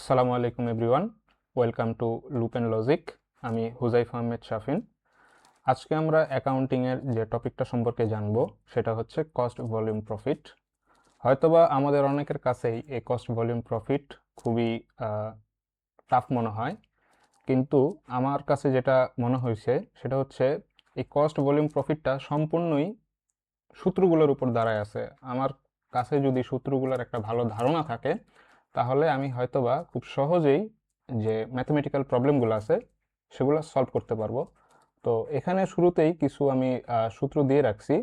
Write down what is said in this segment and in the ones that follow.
আসসালামু আলাইকুম everyone, welcome to loop and logic. আমি হুজাইফা আহমেদ শাফিন। আজকে আমরা অ্যাকাউন্টিংয়ের যে টপিকটা সম্পর্কে জানবো সেটা হচ্ছে কস্ট ভলিউম প্রফিট। হয়তোবা আমাদের অনেকের কাছেই এই কস্ট ভলিউম প্রফিট খুবই টাফ মনে হয়, কিন্তু আমার কাছে যেটা মনে হয়েছে সেটা হচ্ছে এই কস্ট ভলিউম প্রফিটটা সম্পূর্ণই সূত্রগুলোর উপর দাঁড়ায় আছে। আমার কাছে যদি সূত্রগুলোর একটা ভালো ধারণা থাকে তাহলে আমি হয়তোবা খুব সহজেই যে ম্যাথমেটিক্যাল প্রবলেমগুলো আছে সেগুলো সলভ করতে পারবো। তো এখানে শুরুতেই কিছু আমি সূত্র দিয়ে রাখছি।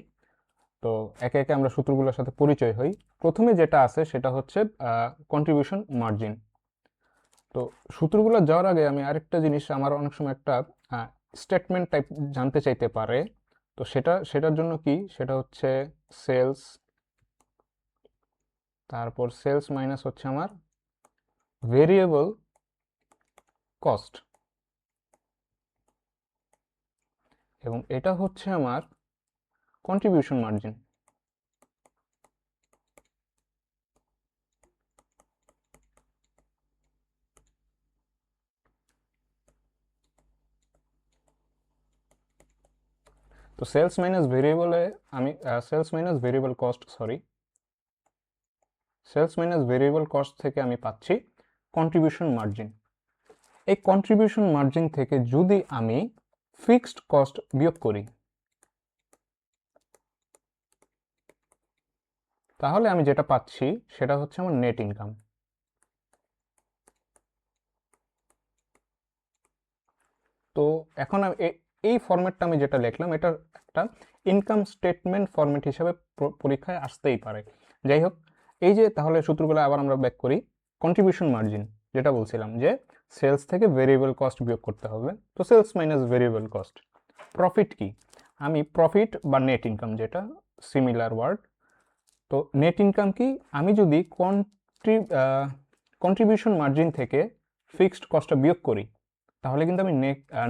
তো একে একে আমরা সূত্রগুলোর সাথে পরিচয় হই। প্রথমে যেটা আছে সেটা হচ্ছে কন্ট্রিবিউশন মার্জিন। তো সূত্রগুলো যাওয়ার আগে আমি আরেকটা জিনিস, আমার অনেক সময় একটা স্টেটমেন্ট টাইপ জানতে চাইতে পারে। তো সেটার জন্য কি, সেটা হচ্ছে সেলস, তারপর সেলস মাইনাস হচ্ছে আমার ভেরিয়েবল কস্ট, এবং এটা হচ্ছে আমার কন্ট্রিবিউশন মার্জিন। তো সেলস মাইনাস ভেরিয়েবলে আমি sales minus variable cost, sales minus variable cost থেকে আমি পাচ্ছি কন্ট্রিবিউশন মার্জিন। এই কন্ট্রিবিউশন মার্জিন থেকে যদি আমি ফিক্সড কস্ট বিয়োগ করি তাহলে আমি যেটা পাচ্ছি সেটা হচ্ছে আমার নেট ইনকাম। তো এখন এই ফরম্যাটটা আমি যেটা লিখলাম এটা একটা ইনকাম স্টেটমেন্ট ফরম্যাট হিসেবে পরীক্ষায় আসতেই পারে। যাই হোক, এই যে তাহলে সূত্রগুলো আবার আমরা ব্যাক করি। কন্ট্রিবিউশন মার্জিন যেটা বলছিলাম যে সেলস থেকে ভেরিয়েবল কস্ট বিয়োগ করতে হবে, তো sales minus variable cost. Profit কি, আমি প্রফিট বা নেট ইনকাম, যেটা সিমিলার ওয়ার্ড। তো নেট ইনকাম কি, আমি যদি কন্ট্রিবিউশন মার্জিন থেকে ফিক্সড কস্টটা বিয়োগ করি তাহলে কিন্তু আমি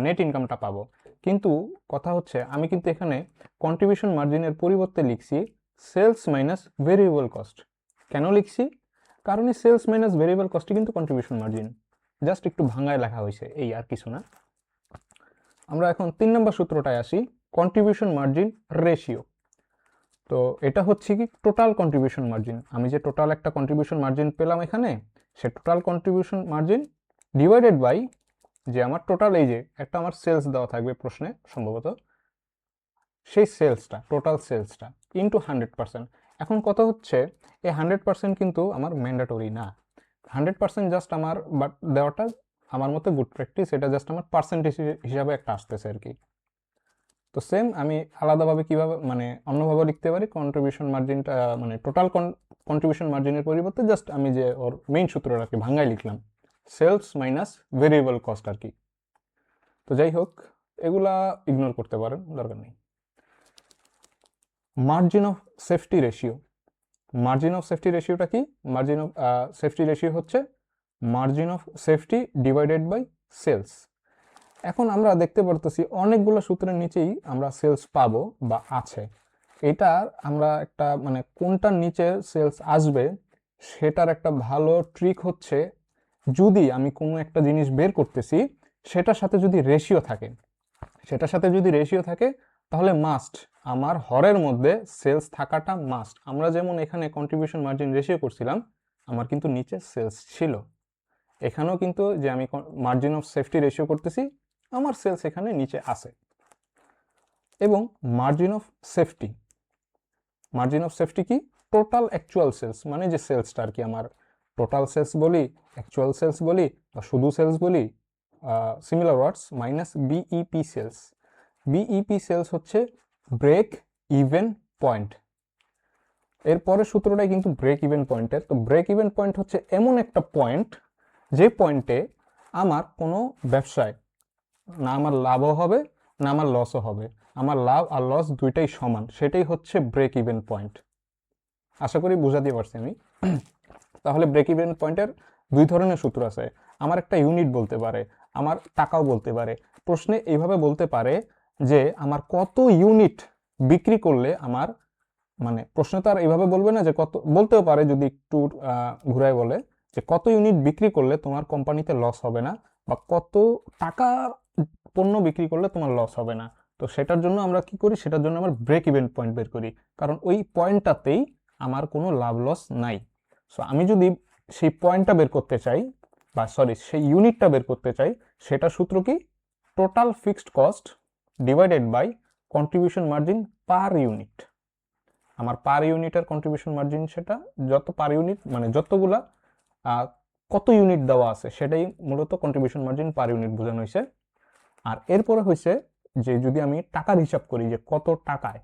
নেট ইনকামটা পাবো। কিন্তু কথা হচ্ছে আমি কিন্তু এখানে কন্ট্রিবিউশন মার্জিনের পরিবর্তে লিখছি সেলস মাইনাস ভেরিয়েবল কস্ট। কেন লিখছি? কারণ এই সেলস মাইনাস ভেরিয়েবল কস্টই কিন্তু কন্ট্রিবিউশন মার্জিন, জাস্ট একটু ভাঙায় লেখা হয়েছে, এই আর কিছু না। আমরা এখন 3 নম্বর সূত্রটায় আসি, কন্ট্রিবিউশন মার্জিন রেশিও। তো এটা হচ্ছে কি টোটাল কন্ট্রিবিউশন মার্জিন। আমি যে টোটাল একটা কন্ট্রিবিউশন মার্জিন পেলাম এখানে, সে total contribution margin divided by যে আমার টোটাল, এই যে একটা আমার সেলস দেওয়া থাকবে প্রশ্নে সম্ভবত, সেই সেলসটা, টোটাল সেলসটা ইন্টু 100%। এখন কথা হচ্ছে এই 100% কিন্তু আমার ম্যান্ডেটরি না। 100% জাস্ট আমার বাট দেওয়াটা আমার মতে গুড প্র্যাকটিস, এটা জাস্ট আমার পার্সেন্টেজ হিসাবে একটা আসতেছে আর কি। তো সেম আমি আলাদাভাবে কিভাবে মানে অন্যভাবে লিখতে পারি কন্ট্রিবিউশন মার্জিনটা, মানে টোটাল কন্ট্রিবিউশন মার্জিনের পরিবর্তে জাস্ট আমি যে ওর মেইন সূত্রটা আর কি ভাঙাই লিখলাম, সেলস মাইনাস ভেরিয়েবল কস্ট আর কি। তো যাই হোক, এগুলা ইগনোর করতে পারেন, দরকার নেই। Margin of safety ratio. Margin of safety রেশিওটা কি? মার্জিন অফ সেফটি রেশিও হচ্ছে margin of safety divided by sales. এখন আমরা দেখতে পারতেছি অনেকগুলো সূত্রের নিচেই আমরা সেলস পাবো বা আছে। এটা আমরা একটা মানে কোনটার নিচে সেলস আসবে সেটার একটা ভালো ট্রিক হচ্ছে, যদি আমি কোনো একটা জিনিস বের করতেছি সেটার সাথে যদি রেশিও থাকে, তাহলে মাস্ট আমার হরের মধ্যে সেলস থাকাটা মাস্ট। আমরা যেমন এখানে কন্ট্রিবিউশন মার্জিন রেশিও করছিলাম, আমার কিন্তু নিচে সেলস ছিল। এখানেও কিন্তু যে আমি মার্জিন অফ সেফটি রেশিও করতেছি, আমার সেলস এখানে নিচে আছে। এবং margin of safety, margin of safety কি? টোটাল অ্যাকচুয়াল সেলস, মানে যে সেলসটা আর কি, আমার টোটাল সেলস বলি, অ্যাকচুয়াল সেলস বলি, বা শুধু সেলস বলি, similar words, minus BEP sales. BEP sales হচ্ছে ব্রেক ইভেন পয়েন্ট। এরপরের সূত্রটাই কিন্তু ব্রেক ইভেন পয়েন্টের। তো ব্রেক ইভেন পয়েন্ট হচ্ছে এমন একটা পয়েন্ট যে পয়েন্টে আমার কোনো ব্যবসায় না আমার লাভও হবে না আমার লসও হবে, আমার লাভ আর লস দুইটাই সমান, সেটাই হচ্ছে ব্রেক ইভেন পয়েন্ট। আশা করি বুঝাতে পারছি আমি। তাহলে ব্রেক ইভেন পয়েন্টের দুই ধরনের সূত্র আছে। আমার একটা ইউনিট বলতে পারে, আমার টাকাও বলতে পারে। প্রশ্নে এইভাবে বলতে পারে যে আমার কত ইউনিট বিক্রি করলে আমার, মানে প্রশ্ন তো আর এইভাবে বলবে না যে কত, বলতেও পারে যদি একটু ঘুরায় বলে যে কত ইউনিট বিক্রি করলে তোমার কোম্পানিতে লস হবে না, বা কত টাকা পণ্য বিক্রি করলে তোমার লস হবে না। তো সেটার জন্য আমরা কি করি, সেটার জন্য আমরা ব্রেক ইভেন পয়েন্ট বের করি, কারণ ওই পয়েন্টটাতেই আমার কোনো লাভ লস নাই। সো আমি যদি সেই পয়েন্টটা বের করতে চাই, বা সরি সেই ইউনিটটা বের করতে চাই, সেটা সূত্র কি, total fixed cost divided by contribution margin per unit. আমার পার ইউনিটের কন্ট্রিবিউশন মার্জিন, সেটা যত পার ইউনিট মানে যতগুলা কত ইউনিট দেওয়া আছে সেটাই মূলত কন্ট্রিবিউশন মার্জিন পার ইউনিট বোঝানো হয়েছে। আর এরপরে হয়েছে যে যদি আমি টাকার হিসাব করি যে কত টাকায়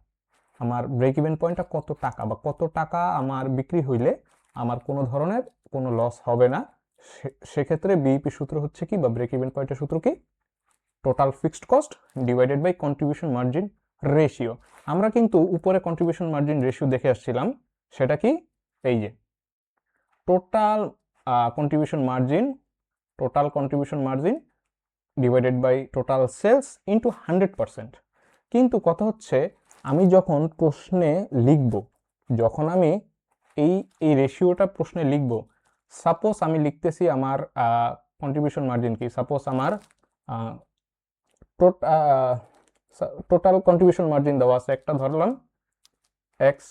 আমার ব্রেক ইভেন পয়েন্টটা, কত টাকা বা কত টাকা আমার বিক্রি হইলে আমার কোনো ধরনের কোনো লস হবে না, সেক্ষেত্রে বিইপি সূত্র হচ্ছে কি, বা ব্রেক ইভেন পয়েন্টের সূত্র কি, total fixed cost divided by contribution margin ratio. আমরা কিন্তু উপরে কন্ট্রিবিউশন মার্জিন রেশিও দেখে আসছিলাম, সেটা কি, এই যে total contribution margin divided by total sales into 100%। কিন্তু কথা হচ্ছে আমি যখন প্রশ্নে লিখব, যখন আমি এই এই রেশিওটা প্রশ্নে লিখব, সাপোজ আমি লিখতেছি আমার কন্ট্রিবিউশন মার্জিন কি, সাপোজ আমার টোটাল কন্ট্রিবিউশন মার্জিন দেওয়া আছে একটা, ধরলাম এক্স,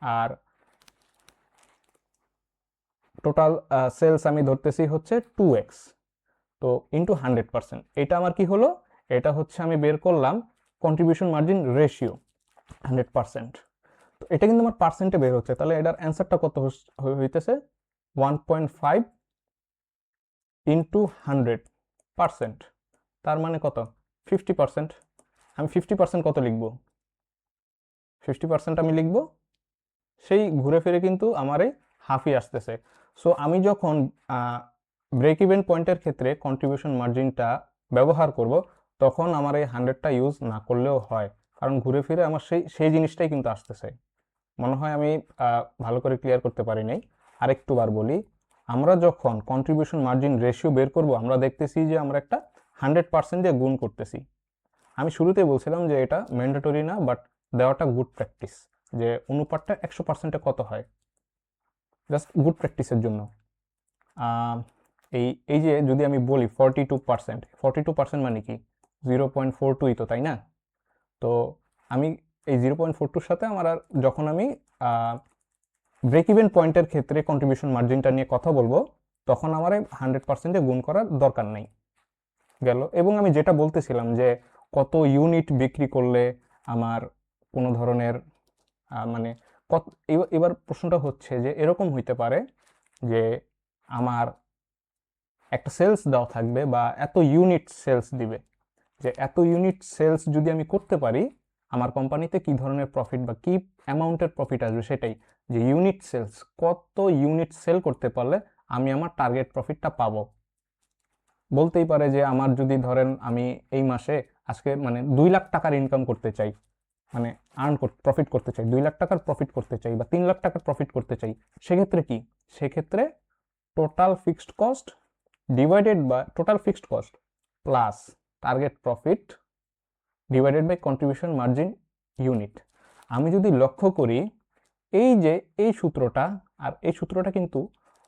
আর টোটাল সেলস আমি ধরতেছি হচ্ছে 2x, তো ইন্টু 100%। এটা আমার কি হলো, এটা হচ্ছে আমি বের করলাম কন্ট্রিবিউশন মার্জিন রেশিও 100%। তো এটা কিন্তু আমার পার্সেন্টে বের হচ্ছে, তাহলে এটার অ্যান্সারটা কত হইতেছে, 1.5 ইন্টু 100%, তার মানে কত, 50%। আমি 50% কত লিখব, 50% আমি লিখব সেই ঘুরে ফিরে কিন্তু আমার এই হাফই আসতেছে। সো আমি যখন ব্রেক ইভেন পয়েন্টের ক্ষেত্রে কন্ট্রিবিউশন মার্জিনটা ব্যবহার করব, তখন আমার এই 100টা ইউজ না করলেও হয়, কারণ ঘুরে ফিরে আমার সেই জিনিসটাই কিন্তু আসতেছে। মনে হয় আমি ভালো করে ক্লিয়ার করতে পারি নাই, আরেকটু বার বলি। আমরা যখন কন্ট্রিবিউশন মার্জিন রেশিও বের করব, আমরা দেখতেছি যে আমরা একটা 100% দিয়ে গুণ করতেছি। আমি শুরুতেই বলছিলাম যে এটা ম্যান্ডেটরি না, বাট দেওয়াটা গুড প্র্যাকটিস, যে অনুপাতটা 100%-এ কত হয়, জাস্ট গুড প্র্যাকটিসের জন্য। এই এই যে যদি আমি বলি 42% মানে কি, 0.42 তো, তাই না? তো আমি এই 0.42 সাথে আমার আর যখন আমি ব্রেক ইভেন পয়েন্টের ক্ষেত্রে কন্ট্রিবিউশন মার্জিনটা নিয়ে কথা বলবো, তখন আমার 100%-এ গুণ করার দরকার নেই, গেল। এবং আমি যেটা বলতেছিলাম যে কত ইউনিট বিক্রি করলে আমার কোনো ধরনের মানে কত, এবার প্রশ্নটা হচ্ছে যে এরকম হইতে পারে যে আমার একটা সেলস দেওয়া থাকবে, বা এত ইউনিট সেলস দিবে, যে এত ইউনিট সেলস যদি আমি করতে পারি আমার কোম্পানিতে কি ধরনের প্রফিট বা কি অ্যামাউন্টের প্রফিট আসবে, সেটাই, যে ইউনিট সেলস, কত ইউনিট সেল করতে পারলে আমি আমার টার্গেট প্রফিটটা পাবো। বলতেই পারে যে আমার যদি ধরেন আমি এই মাসে আজকে মানে 2 লাখ টাকার ইনকাম করতে চাই, মানে প্রফিট করতে চাই, 2 লাখ টাকার প্রফিট করতে চাই, বা 3 লাখ টাকার প্রফিট করতে চাই, সেক্ষেত্রে কি, সেক্ষেত্রে total fixed cost divided by total fixed cost plus target profit divided by contribution margin unit. আমি যদি লক্ষ্য করি এই যে এই সূত্রটা আর এই সূত্রটা কিন্তু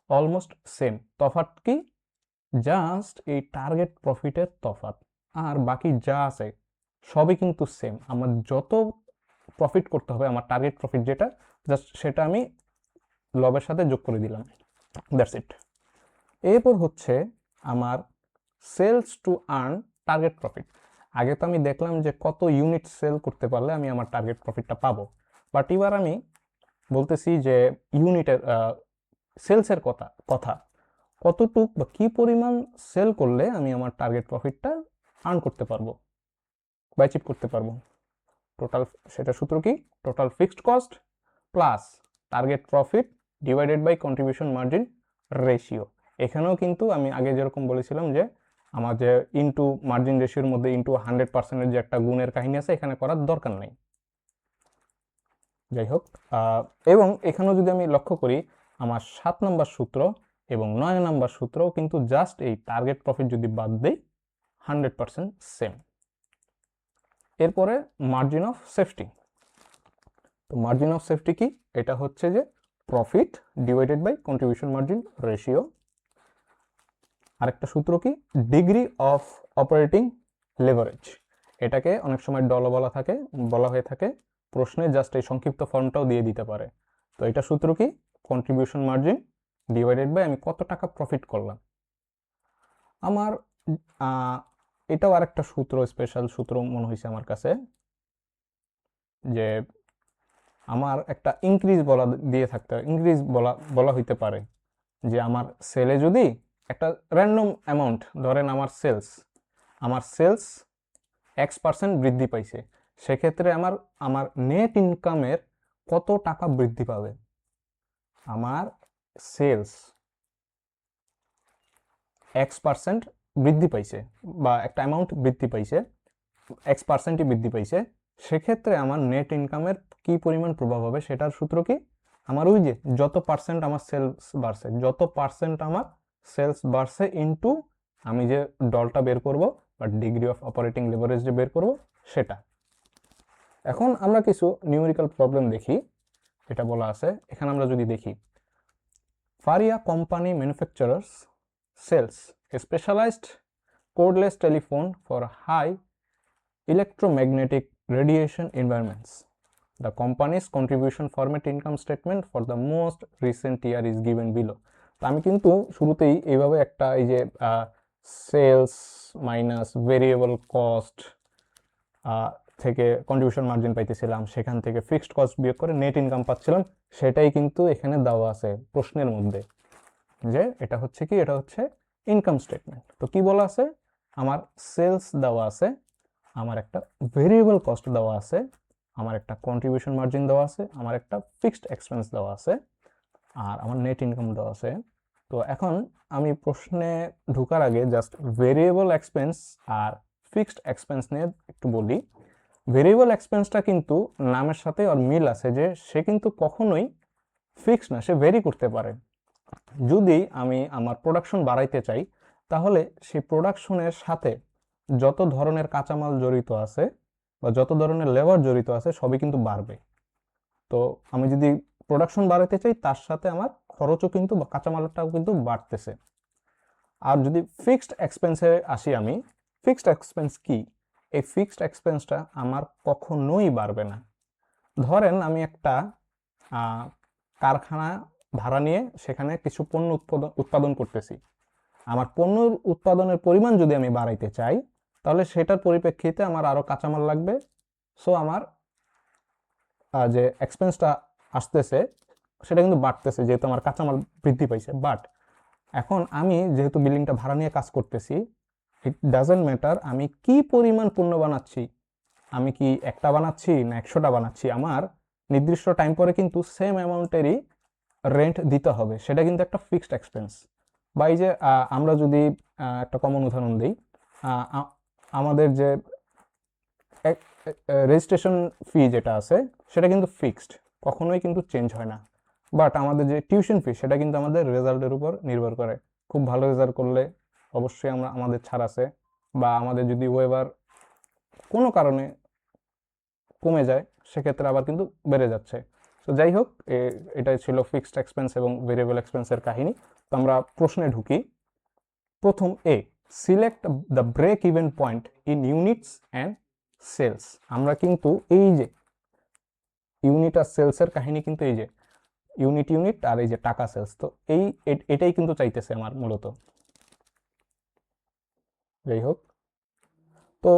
অলমোস্ট সেম, তফাৎ কি, জাস্ট এই টার্গেট প্রফিটের তফাৎ, আর বাকি যা আছে সবই কিন্তু সেম। আমার যত প্রফিট করতে হবে, আমার টার্গেট প্রফিট যেটা, জাস্ট সেটা আমি লবের সাথে যোগ করে দিলাম, দ্যাটস ইট। এরপর হচ্ছে আমার sales to earn target profit. আগে তো আমি দেখলাম যে কত ইউনিট সেল করতে পারলে আমি আমার টার্গেট প্রফিটটা পাবো, বাট এবার আমি বলতেছি যে ইউনিটের সেলসের কথা কতটুক বা কি পরিমাণ সেল করলে আমি আমার টার্গেট প্রফিটটা আর্ন করতে পারবো বা অ্যাচিভ করতে পারবো। টোটাল, সেটা সূত্র কি, total fixed cost plus target profit divided by contribution margin ratio. এখানেও কিন্তু আমি আগে যেরকম বলেছিলাম যে আমার যে ইনটু মার্জিন রেশিওর মধ্যে ইনটু 100%-এর যে একটা গুণের কাহিনী আছে, এখানে করার দরকার নেই। যাই হোক, এবং এখানেও যদি আমি লক্ষ্য করি আমার 7 নম্বর সূত্র এবং 9 নম্বর সূত্রও কিন্তু জাস্ট এই টার্গেট প্রফিট যদি বাদ দেই 100% সেম। এরপরে মার্জিন অফ সেফটি। তো মার্জিন অফ সেফটি কি, এটা হচ্ছে যে profit divided by contribution margin ratio. আরেকটা সূত্র কি, ডিগ্রি অফ অপারেটিং লেভারেজ, এটাকে অনেক সময় বলা হয়ে থাকে প্রশ্নে, জাস্ট এই সংক্ষিপ্ত ফর্মটাও দিয়ে দিতে পারে। তো এটা সূত্র কি, কন্ট্রিবিউশন মার্জিন ডিভাইডেড বাই আমি কত টাকা প্রফিট করলাম। আমার এটাও আরেকটা সূত্র, স্পেশাল সূত্র মনে হয়েছে আমার কাছে, যে আমার একটা ইনক্রিজ বলা হইতে পারে, যে আমার সেলে যদি একটা র্যান্ডম অ্যামাউন্ট, ধরেন আমার সেলস X% বৃদ্ধি পাইছে, সেক্ষেত্রে আমার নেট ইনকামের কত টাকা বৃদ্ধি পাবে। আমার সেলস X% বৃদ্ধি পাইছে, বা একটা অ্যামাউন্ট বৃদ্ধি পাইছে, X%ই বৃদ্ধি পাইছে, সেক্ষেত্রে আমার নেট ইনকামের কি পরিমাণ প্রভাব হবে, সেটার সূত্র কি, আমার ওই যে যত পার্সেন্ট আমার সেলস বাড়ছে ইনটু আমি যে ডলটা বের করব বা ডিগ্রি অফ অপারেটিং লেভারেজ যে বের করব সেটা। এখন আমরা কিছু নিউমেরিক্যাল প্রবলেম দেখি। এটা বলা আছে এখানে, আমরা যদি দেখি, Faria company manufacturers sales a specialized cordless telephone for high electromagnetic radiation environments. The company's contribution format income statement for the most recent year is given below. তো আমি কিন্তু শুরুতেই এইভাবে একটা এই যে সেলস মাইনাস ভেরিয়েবল কস্ট থেকে কন্ট্রিবিউশন মার্জিন পাইতেছিলাম, সেখান থেকে ফিক্সড কস্ট বিয়োগ করে নেট ইনকাম পাচ্ছিলাম, সেটাই কিন্তু এখানে দেওয়া আছে প্রশ্নের মধ্যে, যে এটা হচ্ছে কি, এটা হচ্ছে ইনকাম স্টেটমেন্ট। তো কি বলা আছে, আমার সেলস দেওয়া আছে, আমার একটা ভেরিয়েবল কস্ট দেওয়া আছে, আমার একটা কন্ট্রিবিউশন মার্জিন দেওয়া আছে, আমার একটা ফিক্সড এক্সপেন্স দেওয়া আছে, আর আমার নেট ইনকাম দেওয়া আছে। তো এখন আমি প্রশ্নে ঢোকার আগে জাস্ট ভেরিয়েবল এক্সপেন্স আর ফিক্সড এক্সপেন্স নিয়ে একটু বলি। ভেরিয়েবল এক্সপেন্সটা কিন্তু নামের সাথে ওর মিল আছে, যে সে কিন্তু কখনোই ফিক্সড না, সে ভেরি করতে পারে। যদি আমি আমার প্রোডাকশন বাড়াইতে চাই, তাহলে সেই প্রোডাকশনের সাথে যত ধরনের কাঁচামাল জড়িত আছে বা যত ধরনের লেবার জড়িত আছে সবই কিন্তু বাড়বে। তো আমি যদি প্রোডাকশন বাড়াইতে চাই, তার সাথে আমার খরচও কিন্তু বা কাঁচামালটাও কিন্তু বাড়তেছে। আর যদি ফিক্সড এক্সপেন্সে আসি, আমি ফিক্সড এক্সপেন্স কি, এই ফিক্সড এক্সপেন্সটা আমার কখনোই বাড়বে না। ধরেন আমি একটা কারখানা ভাড়া নিয়ে সেখানে কিছু পণ্য উৎপাদন করতেছি। আমার পণ্য উৎপাদনের পরিমাণ যদি আমি বাড়াইতে চাই, তাহলে সেটার পরিপ্রেক্ষিতে আমার আরও কাঁচামাল লাগবে। সো আমার যে এক্সপেন্সটা আসতেছে সেটা কিন্তু বাড়তেছে, যেহেতু আমার কাঁচামাল বৃদ্ধি পাইছে। বাট এখন আমি যেহেতু বিল্ডিংটা ভাড়া নিয়ে কাজ করতেছি, ইট ডাজেন্ট ম্যাটার আমি কি পরিমাণ পণ্য বানাচ্ছি, আমি কি একটা বানাচ্ছি না 100টা বানাচ্ছি, আমার নির্দিষ্ট টাইম পরে কিন্তু সেম অ্যামাউন্টেরই রেন্ট দিতে হবে, সেটা কিন্তু একটা ফিক্সড এক্সপেন্স। বা এই যে আমরা যদি একটা কমন উদাহরণ দিই, আমাদের যে রেজিস্ট্রেশন ফি যেটা আছে সেটা কিন্তু ফিক্সড, কখনোই কিন্তু চেঞ্জ হয় না। বাট আমাদের যে টিউশন ফি, সেটা কিন্তু আমাদের রেজাল্টের উপর নির্ভর করে। খুব ভালো রেজাল্ট করলে অবশ্যই আমাদের ছাড় আছে, বা আমাদের যদি ওয়েবার কোনো কারণে কমে যায়, সেক্ষেত্রে আবার কিন্তু বেড়ে যাচ্ছে। তো যাই হোক, এটাই ছিল ফিক্সড এক্সপেন্স এবং ভেরিয়েবল এক্সপেন্সের কাহিনী। তো আমরা প্রশ্নে ঢুকি। প্রথম A, select the break even point in units and sales. আমরা কিন্তু এই যে ইউনিট আর সেলসের কাহিনী, কিন্তু এই যে ইউনিট আর এই যে টাকা সেলস, তো এটাই কিন্তু চাইতেছে আমার মূলত। যাই হোক, তো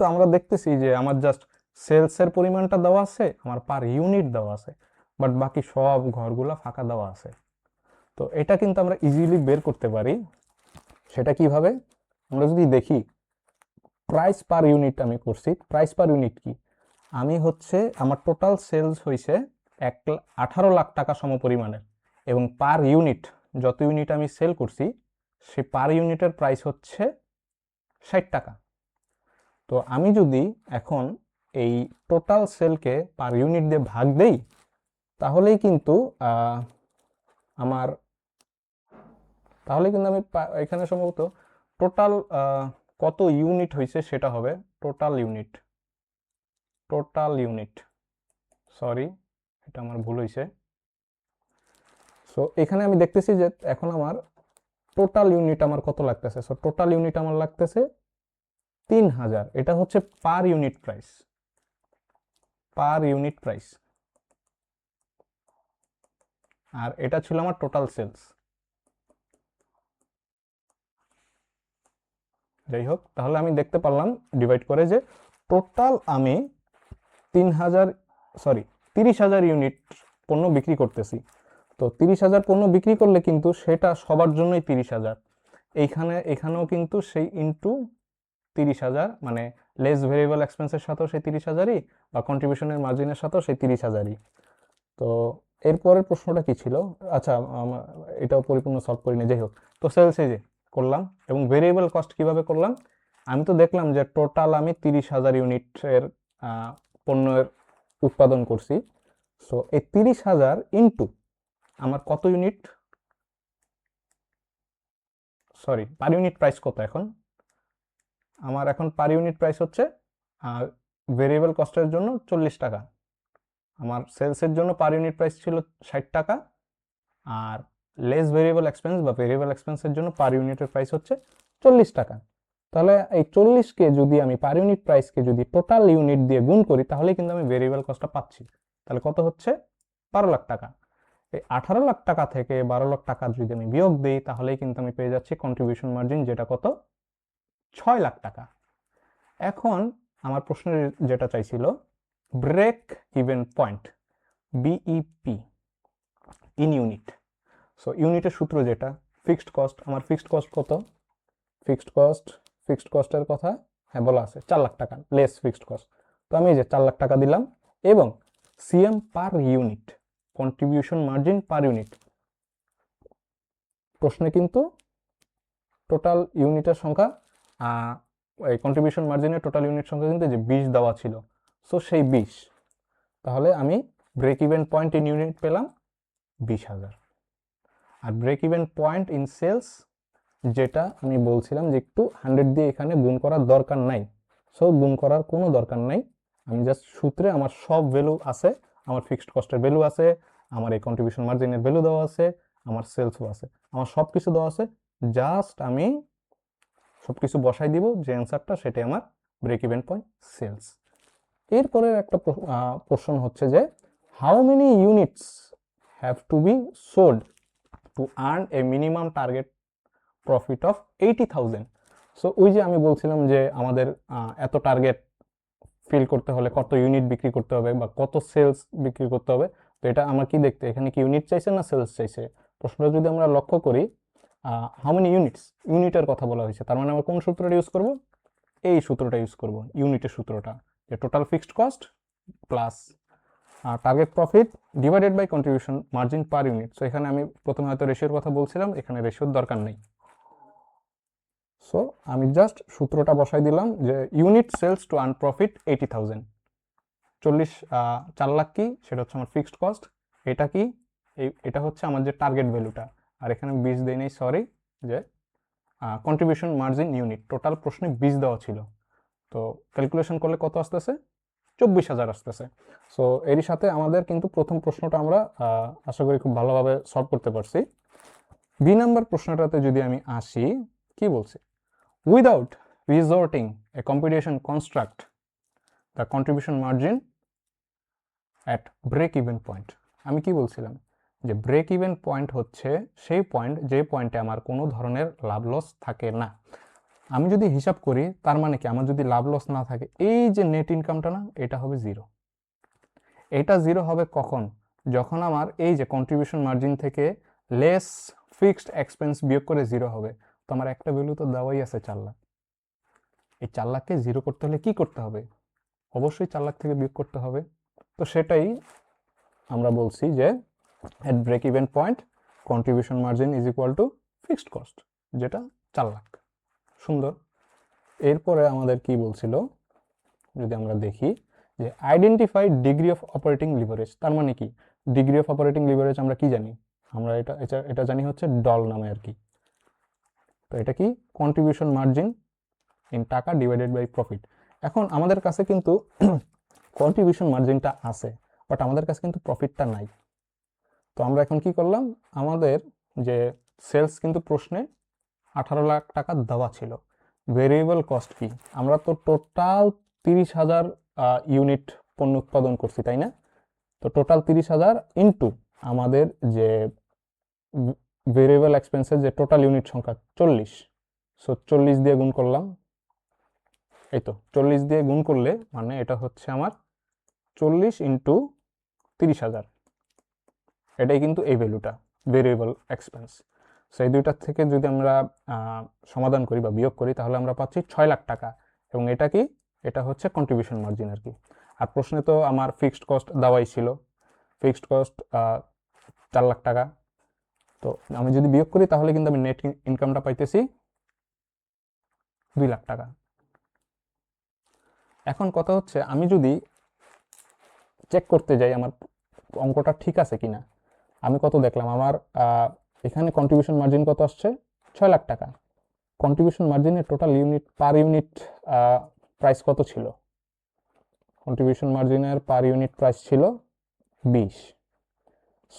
আমরা দেখতেছি যে আমার জাস্ট সেলসের পরিমাণটা দেওয়া আছে, আমার পার ইউনিট দেওয়া আছে, বাট বাকি সব ঘরগুলা ফাঁকা দেওয়া আছে। তো এটা কিন্তু আমরা ইজিলি বের করতে পারি। সেটা কিভাবে, আমরা যদি দেখি প্রাইস পার ইউনিট আমি করছি। প্রাইস পার ইউনিট কি, আমি হচ্ছে আমার টোটাল সেলস হয়েছে 18 লাখ টাকা সমপরিমাণের, এবং পার ইউনিট যত ইউনিট আমি সেল করছি সে পার ইউনিটের প্রাইস হচ্ছে 60 টাকা। তো আমি যদি এখন এই টোটাল সেলকে পার ইউনিট দিয়ে ভাগ দেই, তাহলেই কিন্তু আমার আমি এখানে সম্ভবত টোটাল কত ইউনিট হয়েছে সেটা হবে টোটাল ইউনিট, সরি এটা আমার ভুল হয়েছে। সো এখানে আমি দেখতেছি যে এখন আমার টোটাল ইউনিট আমার কত লাগতেছে। সো টোটাল ইউনিট আমার লাগতেছে 3000। এটা হচ্ছে per unit price, per unit price. আর এটা ছিল আমার টোটাল সেলস। যাই হোক, তাহলে আমি দেখতে পারলাম ডিভাইড করে যে টোটাল আমি 30,000 ইউনিট পণ্য বিক্রি করতেছি। তো 30,000 পণ্য বিক্রি করলে কিন্তু সেটা সবার জন্যই 30,000। এখানেও কিন্তু সেই ইনটু 30,000, মানে লেস ভেরিয়েবল এক্সপেন্সের সাথেও সেই 30,000ই, বা কন্ট্রিবিউশনের মার্জিনের সাথেও সেই 30,000ই। তো এরপরের প্রশ্নটা কি ছিল? আচ্ছা, এটাও পরিপূর্ণ সলভ করিনি। যাই হোক, তো সেলস এই যে করলাম, এবং ভেরিয়েবল কস্ট কিভাবে করলাম? আমি তো দেখলাম যে টোটাল আমি 30,000 ইউনিটের পণ্যের উৎপাদন করছি। সো এই 30,000 ইন্টু আমার কত ইউনিট, সরি পার ইউনিট প্রাইস কত এখন আমার, এখন পার ইউনিট প্রাইস হচ্ছে ভেরিয়েবল কস্টের জন্য 40 টাকা। আমার সেলসের জন্য পার ইউনিট প্রাইস ছিল 60 টাকা, আর লেস ভেরিয়েবল এক্সপেন্স বা ভেরিয়েবল এক্সপেন্সের জন্য পার ইউনিটের প্রাইস হচ্ছে 40 টাকা। তাহলে এই 40কে যদি আমি পার ইউনিট প্রাইসকে যদি টোটাল ইউনিট দিয়ে গুণ করি, তাহলে কিন্তু আমি ভেরিয়েবল কস্টটা পাচ্ছি। তাহলে কত হচ্ছে? 12 লাখ টাকা। এই 18 লাখ টাকা থেকে 12 লাখ টাকা যদি আমি বিয়োগ দিই, তাহলেই কিন্তু আমি পেয়ে যাচ্ছি কন্ট্রিবিউশন মার্জিন, যেটা কত? 6 লাখ টাকা। এখন আমার প্রশ্নের যেটা চাইছিল, break even point, BEP in unit. So ইউনিটের সূত্র যেটা ফিক্সড কস্ট, আমার ফিক্সড কস্ট কত? ফিক্সড কস্টের কথা হ্যাঁ বলা আছে, 4 লাখ টাকা লেস ফিক্সড কস্ট। তো আমি এই যে 4 লাখ টাকা দিলাম, এবং CM per unit, contribution margin per unit. প্রশ্নে কিন্তু টোটাল ইউনিটের সংখ্যা, এই কন্ট্রিবিউশন মার্জিনের টোটাল ইউনিট সংখ্যা কিন্তু যে 20 দেওয়া ছিল। সো সেই 20, তাহলে আমি break even point in unit পেলাম 20,000। আর break even point in sales, যেটা আমি বলছিলাম যে একটু 100 দিয়ে এখানে গুণ করার দরকার নাই। সো গুণ করার কোনো দরকার নাই, আমি জাস্ট সূত্রে আমার সব ভ্যালু আছে, আমার ফিক্সড কস্টের ভ্যালু আছে, আমার এই কন্ট্রিবিউশন মার্জিনের ভ্যালু দেওয়া আছে, আমার সেলসও আছে, আমার সব কিছু দেওয়া আছে। জাস্ট আমি সব কিছু বসাই দিব, যে অ্যান্সারটা সেটাই আমার ব্রেক ইভেন পয়েন্ট সেলস। এরপরের একটা প্রশ্ন হচ্ছে যে how many units have to B sold to earn A minimum target profit of 80,000। So ওই যে আমি বলছিলাম যে আমাদের এত টার্গেট ফিল করতে হলে কত ইউনিট বিক্রি করতে হবে বা কত সেলস বিক্রি করতে হবে। তো এটা আমার কি দেখতে, এখানে কি ইউনিট চাইছে না সেলস চাইছে? প্রশ্নটা যদি আমরা লক্ষ্য করি, হাউ মেনি ইউনিটস, ইউনিটের কথা বলা হয়েছে, তার মানে আমরা কোন সূত্রটা ইউজ করব? এই সূত্রটা ইউজ করব, ইউনিটের সূত্রটা, যে total fixed cost plus target profit divided by contribution margin per unit. So এখানে আমি প্রথমে হয়তো রেশিওর কথা বলছিলাম, এখানে রেশিওর দরকার নেই। সো আমি জাস্ট সূত্রটা বসাই দিলাম যে unit sales to earn profit 80,000। 4 lakh কি, সেটা হচ্ছে আমার ফিক্সড কস্ট। এটা কি, এটা হচ্ছে আমার যে টার্গেট ভ্যালুটা। আর এখানে 20 দেই নেই, সরি, যে কন্ট্রিবিউশন মার্জিন ইউনিট, টোটাল প্রশ্নে 20 দেওয়া ছিল। তো ক্যালকুলেশন করলে কত আসতেছে? 24,000 আসতেছে। সো এরই সাথে আমাদের কিন্তু প্রথম প্রশ্নটা আমরা আশা করি খুব ভালোভাবে সলভ করতে পারছি। বি নাম্বার প্রশ্নটাতে যদি আমি আসি, কি বলছি? Without resorting a competition construct the contribution margin at break even point. আমি কি বলছিলাম? যে ব্রেক ইভেন পয়েন্ট হচ্ছে সেই পয়েন্ট, যে পয়েন্টে আমার কোনো ধরনের লাভ লস থাকে না। আমি যদি হিসাব করি, তার মানে কি, আমার যদি লাভ লস না থাকে, এই যে নেট ইনকামটা না, এটা হবে জিরো। এটা জিরো হবে কখন? যখন আমার এই যে কন্ট্রিবিউশন মার্জিন থেকে লেস ফিক্সড এক্সপেন্স বিয়োগ করে জিরো হবে। তো আমার একটা ভ্যালু তো দেওয়াই আছে 4 লাখ। এই 4 লাখকে জিরো করতে হলে কি করতে হবে? অবশ্যই 4 লাখ থেকে বিয়োগ করতে হবে। তো সেটাই আমরা বলছি যে at break even point contribution margin is equal to fixed cost, যেটা 4 লাখ। সুন্দর। এরপরে আমাদের কি বলছিল, যদি আমরা দেখি যে identify degree of operating leverage. তার মানে কি, ডিগ্রি অফ অপারেটিং লিভারেজ আমরা কি জানি? আমরা এটা জানি হচ্ছে ডল নামে আর কি। তো এটা কি? কন্ট্রিবিউশন মার্জিন ইন টাকা ডিভাইডেড বাই প্রফিট। এখন আমাদের কাছে কিন্তু কন্ট্রিবিউশন মার্জিনটা আছে, বাট আমাদের কাছে কিন্তু প্রফিটটা নাই। তো তো আমরা এখন কি করলাম, আমাদের যে সেলস কিন্তু প্রশ্নে 18 লাখ টাকা দেওয়া ছিল, ভেরিয়েবল কস্ট কি, আমরা তো টোটাল 30,000 ইউনিট পণ্য উৎপাদন করছি, তাই না? তো টোটাল 30,000 ইন্টু আমাদের যে ভেরিয়েবল এক্সপেন্সের যে টোটাল ইউনিট সংখ্যা 40, সো 40 দিয়ে গুণ করলাম, এই তো 40 দিয়ে গুণ করলে মানে এটা হচ্ছে আমার 40 ইন্টু 30,000, এটাই কিন্তু এই ভ্যালুটা ভেরিয়েবল এক্সপেন্স। সো এই দুইটার থেকে যদি আমরা সমাধান করি বা বিয়োগ করি তাহলে আমরা পাচ্ছি 6 লাখ টাকা, এবং এটা কি, এটা হচ্ছে কন্ট্রিবিউশন মার্জিন আর কি। আর প্রশ্নে তো আমার ফিক্সড কস্ট দেওয়াই ছিল, ফিক্সড কস্ট 4 লাখ টাকা। তো আমি যদি বিয়োগ করি তাহলে কিন্তু আমি নেট ইনকামটা পাইতেছি 2 লাখ টাকা। এখন কথা হচ্ছে আমি যদি চেক করতে যাই আমার অঙ্কটা ঠিক আছে কিনা, আমি কত দেখলাম আমার এখানে কন্ট্রিবিউশন মার্জিন কত আসছে, 6 লাখ টাকা। কন্ট্রিবিউশন মার্জিনের total unit per unit price কত ছিল, কন্ট্রিবিউশন মার্জিনের পার ইউনিট প্রাইস ছিল 20।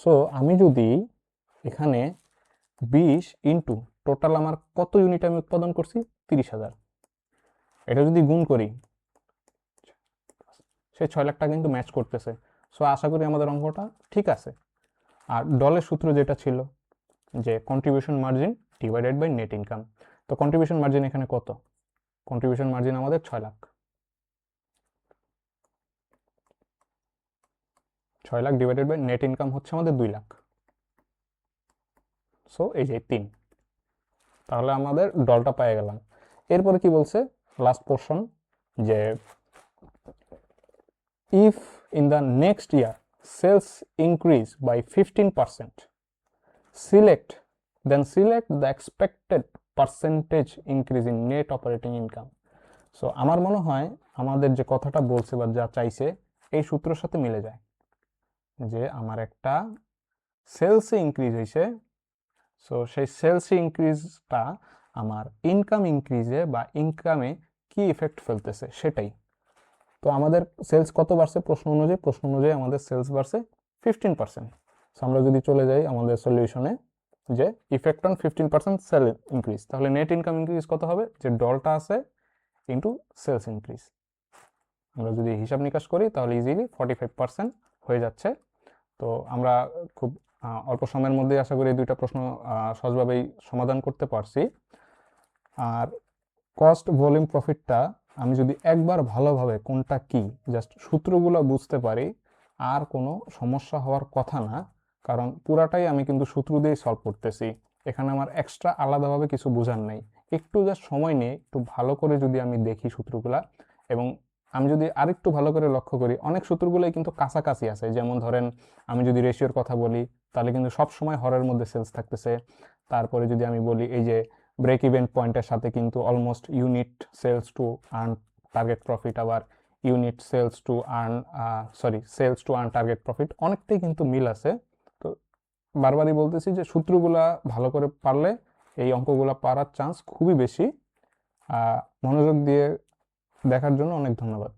সো আমি যদি এখানে 20 ইন্টু টোটাল আমার কত ইউনিট আমি উৎপাদন করছি, 30,000, এটা যদি গুণ করি সেই 6 লাখ টাকা কিন্তু ম্যাচ করতেছে। সো আশা করি আমাদের অঙ্কটা ঠিক আছে। আর ডলের সূত্র যেটা ছিল যে contribution margin divided by net income, তো কন্ট্রিবিউশন মার্জিন এখানে কত, কন্ট্রিবিউশন মার্জিন আমাদের 6 lakh, 6 lakh divided by net income হচ্ছে আমাদের 2 লাখ। সো এই যে 3, তাহলে আমাদের ডলটা পেয়ে গেলাম। এরপরে কি বলছে লাস্ট পোর্শন, যে if in the next year sales increase by 15%, select the expected percentage increase in net operating income. So আমার মনে হয় আমাদের যে কথাটা বলছে বা যা চাইছে এই সূত্রের সাথে মিলে যায়, যে আমার একটা সেলসে ইনক্রিজ হয়েছে, সো সেই সেলস ইনক্রিজটা আমার ইনকাম ইনক্রিজে বা ইনকামে কি ইফেক্ট ফেলতেছে সেটাই। তো আমাদের সেলস কত বাড়ছে, প্রশ্ন অনুযায়ী আমাদের সেলস বাড়ছে 15%। সো আমরা যদি চলে যাই আমাদের সলিউশনে, যে ইফেক্ট অন 15% সেল ইনক্রিজ, তাহলে নেট ইনকাম ইনক্রিজ কত হবে, যে ডলটা আছে ইন্টু সেলস ইনক্রিজ। আমরা যদি হিসাব নিকাশ করি তাহলে ইজিলি 45% হয়ে যাচ্ছে। তো আমরা খুব অল্প সময়ের মধ্যে আশা করি এই দুইটা প্রশ্ন সহজভাবেই সমাধান করতে পারছি। আর কস্ট ভলিউম প্রফিটটা আমি যদি একবার ভালোভাবে কোনটা কি জাস্ট সূত্রগুলো বুঝতে পারি, আর কোনো সমস্যা হওয়ার কথা না, কারণ পুরাটাই আমি কিন্তু সূত্র দিয়েই সলভ করতেছি, এখানে আমার এক্সট্রা আলাদাভাবে কিছু বোঝার নেই। একটু জাস্ট সময় নিয়ে একটু ভালো করে যদি আমি দেখি সূত্রগুলা, এবং আমি যদি আরেকটু ভালো করে লক্ষ্য করি অনেক সূত্রগুলোই কিন্তু কাছাকাছি আছে, যেমন ধরেন আমি যদি রেশিওর কথা বলি তাহলে কিন্তু সব সময় হরের মধ্যে সেলস থাকতেছে। তারপরে যদি আমি বলি এই যে ব্রেক ইভেন পয়েন্টের সাথে কিন্তু almost unit sales to earn target profit, আবার unit sales to earn sales to earn target profit, অনেকটাই কিন্তু মিল আছে। তো বারবারই বলতেছি যে সূত্রগুলা ভালো করে পারলে এই অঙ্কগুলা পারার চান্স খুবই বেশি। মনোযোগ দিয়ে দেখার জন্য অনেক ধন্যবাদ।